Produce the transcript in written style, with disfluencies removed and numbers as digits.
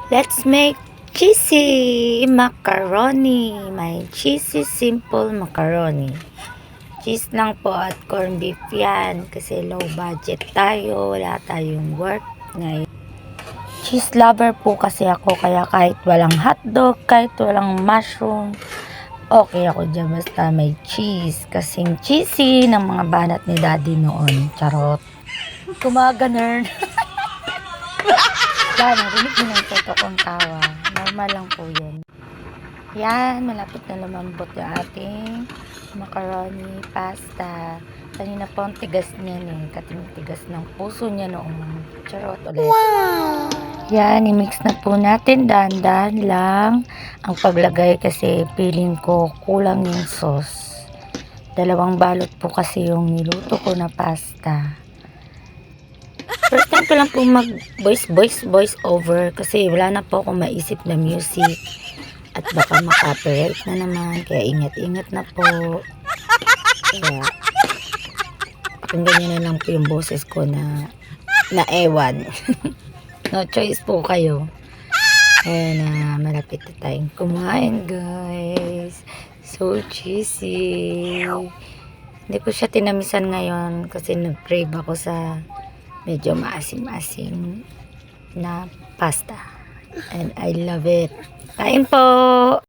Let's make cheesy macaroni. My cheesy simple macaroni. Cheese lang po at corned beef yan. Kasi low budget tayo. Wala tayong work ngayon. Cheese lover po kasi ako. Kaya kahit walang hotdog, kahit walang mushroom, okay ako dyan. Basta may cheese. Kasing cheesy ng mga banat ni daddy noon. Charot. Kumaganern. Yan, narinig mo ng totokong tawa. Normal lang po yan. Yan, malapit na lumambot yung ating macaroni pasta. Kanina po ang tigas niyan eh. Kating-tigas ng puso niya noong charot ulit. Wow! Yan, i-mix na po natin. Dahan-dahan lang ang paglagay kasi feeling ko kulang yung sauce. 2 balot po kasi yung niluto ko na pasta. First time ko lang po mag voice over kasi wala na po akong maisip na music at baka maka-copyright na naman, kaya ingat-ingat na po. Kaya pakinggan nyo na lang po yung boses ko na ewan. No choice po kayo. Kaya na malapit na tayong kumain, guys. So cheesy. Hindi ko siya tinamisan ngayon kasi nag-crave ako sa medyo maasim-asim na pasta. And I love it. Kain po!